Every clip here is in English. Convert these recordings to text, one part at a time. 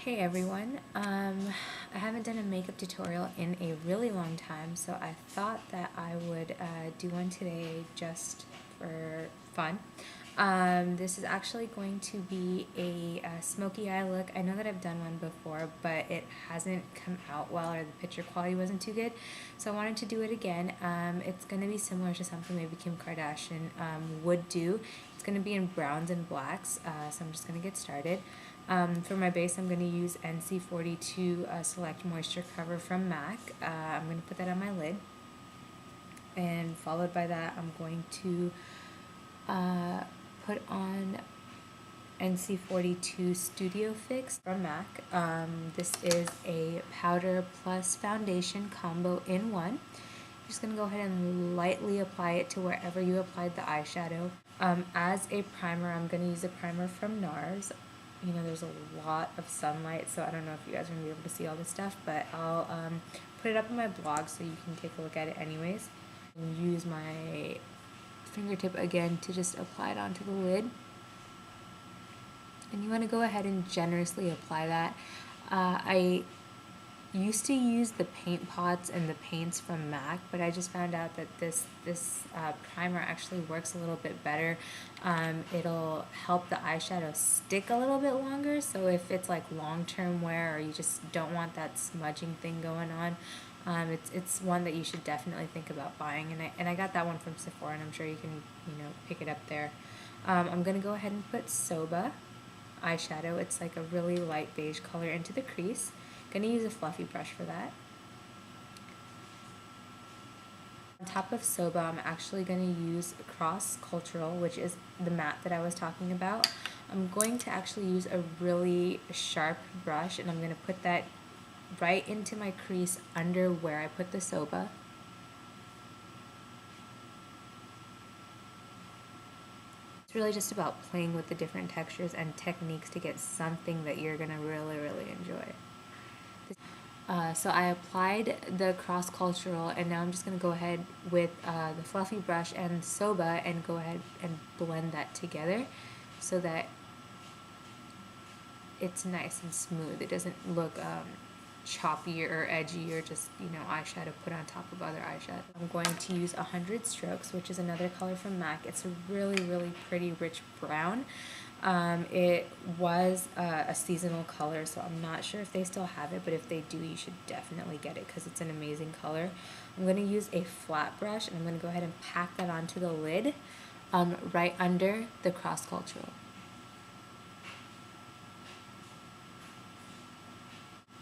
Hey everyone, I haven't done a makeup tutorial in a really long time, so I thought that I would do one today just for fun. This is actually going to be a smoky eye look. I know that I've done one before, but it hasn't come out well, or the picture quality wasn't too good, so I wanted to do it again. It's going to be similar to something maybe Kim Kardashian would do. It's going to be in browns and blacks, so I'm just going to get started. For my base, I'm going to use NC42 Select Moisture Cover from MAC. I'm going to put that on my lid, and followed by that, I'm going to put on NC42 Studio Fix from MAC. This is a powder plus foundation combo in one. I'm just going to go ahead and lightly apply it to wherever you applied the eyeshadow. As a primer, I'm going to use a primer from NARS. You know, there's a lot of sunlight, so I don't know if you guys are going to be able to see all this stuff, but I'll put it up on my blog so you can take a look at it anyways. And use my fingertip again to just apply it onto the lid. And you want to go ahead and generously apply that. I used to use the paint pots and the paints from MAC, but I just found out that this primer actually works a little bit better. It'll help the eyeshadow stick a little bit longer, so if it's like long-term wear or you just don't want that smudging thing going on, it's one that you should definitely think about buying. And I got that one from Sephora, and I'm sure you can pick it up there. I'm gonna go ahead and put Soba eyeshadow. It's like a really light beige color into the crease. Gonna use a fluffy brush for that. On top of Soba, I'm actually gonna use Cross Cultural, which is the matte that I was talking about. I'm going to actually use a really sharp brush, and I'm gonna put that right into my crease under where I put the Soba. It's really just about playing with the different textures and techniques to get something that you're gonna really enjoy. So I applied the Cross Cultural, and now I'm just going to go ahead with the fluffy brush and Soba and go ahead and blend that together so that it's nice and smooth. It doesn't look choppy or edgy or just, eyeshadow put on top of other eyeshadow. I'm going to use 100 Strokes, which is another color from MAC. It's a really pretty rich brown. It was a seasonal color, so I'm not sure if they still have it, but if they do, you should definitely get it because it's an amazing color. I'm going to use a flat brush, and I'm going to go ahead and pack that onto the lid right under the Cross Cultural.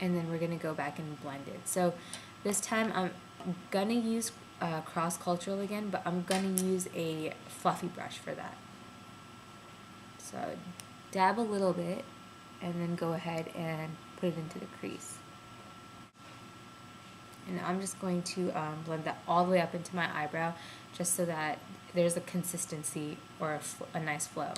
And then we're going to go back and blend it. So this time I'm going to use Cross Cultural again, but I'm going to use a fluffy brush for that. So dab a little bit and then go ahead and put it into the crease. And I'm just going to blend that all the way up into my eyebrow just so that there's a consistency or a nice flow.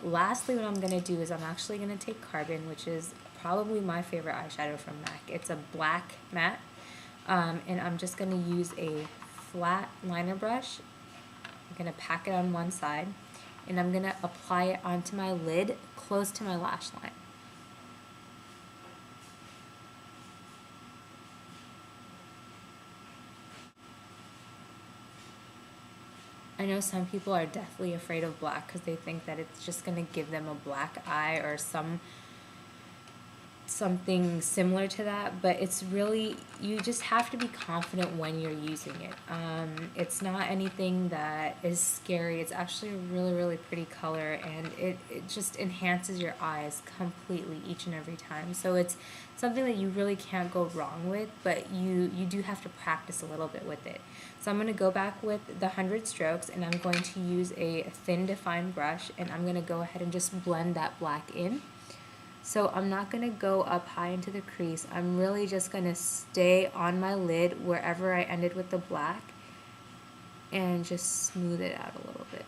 Lastly, what I'm going to do is I'm actually going to take Carbon, which is probably my favorite eyeshadow from MAC. It's a black matte, and I'm just going to use a flat liner brush. I'm going to pack it on one side, and I'm going to apply it onto my lid close to my lash line. I know some people are deathly afraid of black because they think that it's just going to give them a black eye or something similar to that, but it's really, you just have to be confident when you're using it. It's not anything that is scary. It's actually a really pretty color, and it just enhances your eyes completely each and every time. So it's something that you really can't go wrong with, but you do have to practice a little bit with it. So I'm going to go back with the 100 Strokes, and I'm going to use a thin defined brush, and I'm going to go ahead and just blend that black in. So I'm not going to go up high into the crease. I'm really just going to stay on my lid wherever I ended with the black and just smooth it out a little bit.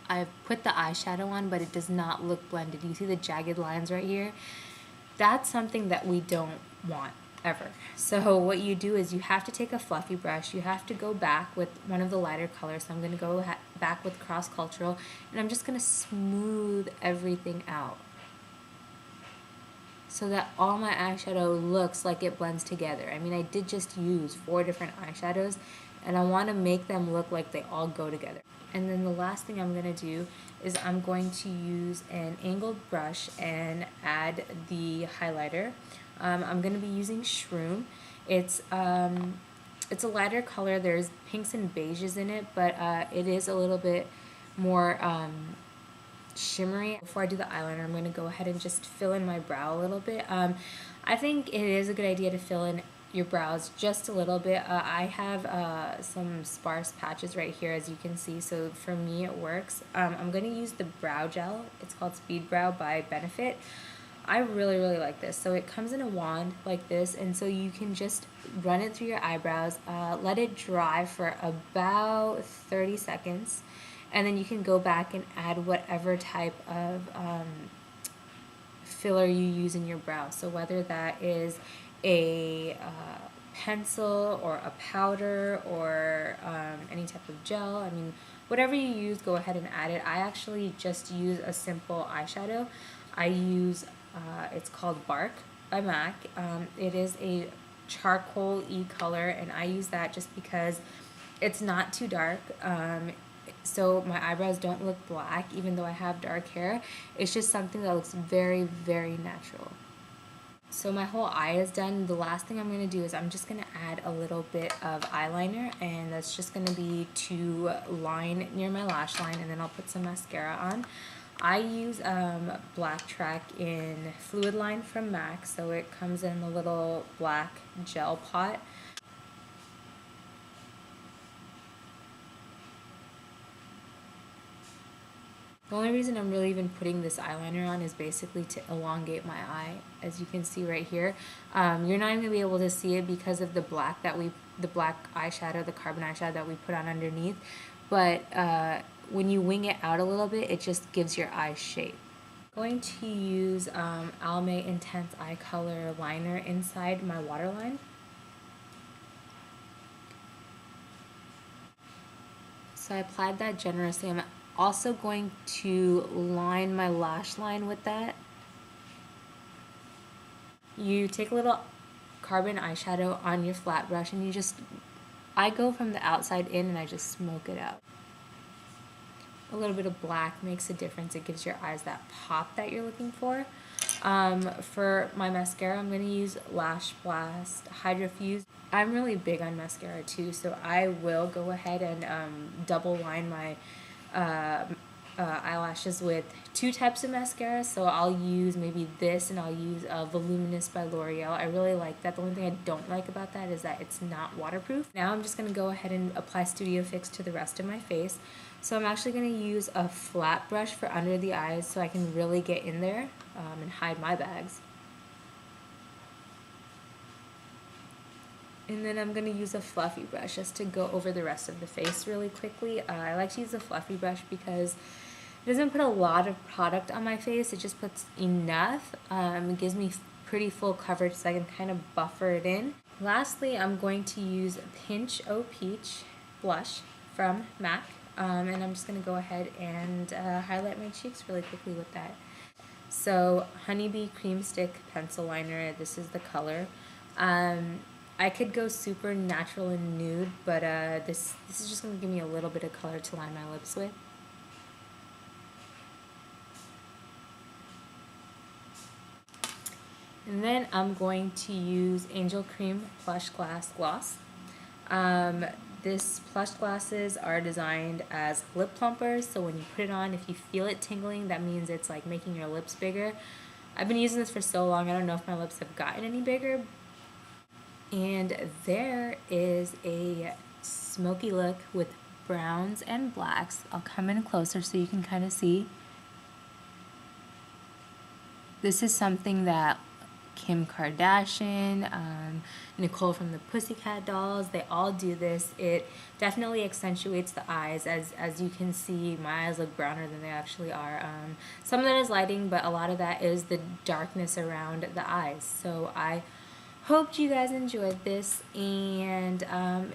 I've put the eyeshadow on, but it does not look blended. You see the jagged lines right here? That's something that we don't want ever. So what you do is you have to take a fluffy brush. You have to go back with one of the lighter colors. So I'm going to go back with Cross Cultural, and I'm just going to smooth everything out. so that all my eyeshadow looks like it blends together. I mean, I did just use 4 different eyeshadows, and I want to make them look like they all go together. And then the last thing I'm going to do is I'm going to use an angled brush and add the highlighter. I'm going to be using Shroom. It's a lighter color. There's pinks and beiges in it, but it is a little bit more shimmery. Before I do the eyeliner, I'm going to go ahead and just fill in my brow a little bit. I think it is a good idea to fill in your brows just a little bit. I have some sparse patches right here, as you can see, so for me it works. I'm going to use the brow gel. It's called Speed Brow by Benefit. I really like this. So it comes in a wand like this, and so you can just run it through your eyebrows, let it dry for about 30 seconds, and then you can go back and add whatever type of filler you use in your brow. So whether that is a pencil or a powder or any type of gel, I mean, whatever you use, go ahead and add it. I actually just use a simple eyeshadow. I use, it's called Bark by MAC. It is a charcoal-y color, and I use that just because it's not too dark. So my eyebrows don't look black even though I have dark hair. It's just something that looks very natural. So my whole eye is done. The last thing I'm going to do is I'm just going to add a little bit of eyeliner, and that's just going to be to line near my lash line, and then I'll put some mascara on. I use Black Track in Fluid Line from MAC, so it comes in the little black gel pot. The only reason I'm really even putting this eyeliner on is basically to elongate my eye, as you can see right here. You're not even going to be able to see it because of the black eyeshadow, the carbon eyeshadow that we put on underneath. But when you wing it out a little bit, it just gives your eye shape. I'm going to use Almay Intense Eye Color Liner inside my waterline. So I applied that generously. I'm also going to line my lash line with that. You take a little carbon eyeshadow on your flat brush, and I go from the outside in and I just smoke it out. A little bit of black makes a difference. It gives your eyes that pop that you're looking for. For my mascara, I'm going to use Lash Blast Hydro Fuse. I'm really big on mascara too, so I will go ahead and double line my eyelashes with 2 types of mascara. So I'll use maybe this, and I'll use Voluminous by L'Oreal. I really like that. The only thing I don't like about that is that it's not waterproof. Now I'm just going to go ahead and apply Studio Fix to the rest of my face. So I'm actually going to use a flat brush for under the eyes so I can really get in there and hide my bags. And then I'm going to use a fluffy brush just to go over the rest of the face really quickly. I like to use a fluffy brush because it doesn't put a lot of product on my face. It just puts enough. It gives me pretty full coverage so I can kind of buffer it in. Lastly, I'm going to use Pinch O Peach blush from MAC. And I'm just going to go ahead and highlight my cheeks really quickly with that. So Honeybee Cream Stick Pencil Liner, this is the color. I could go super natural and nude, but this is just going to give me a little bit of color to line my lips with. And then I'm going to use Angel Cream Plush Glass Gloss. This plush glasses are designed as lip plumpers, so when you put it on, if you feel it tingling, that means it's like making your lips bigger. I've been using this for so long, I don't know if my lips have gotten any bigger. And there is a smoky look with browns and blacks. I'll come in closer so you can kind of see. This is something that Kim Kardashian, Nicole from the Pussycat Dolls, they all do this. It definitely accentuates the eyes. As you can see, my eyes look browner than they actually are. Some of that is lighting, but a lot of that is the darkness around the eyes. So I hope you guys enjoyed this, and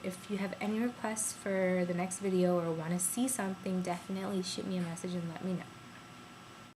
if you have any requests for the next video or want to see something, definitely shoot me a message and let me know.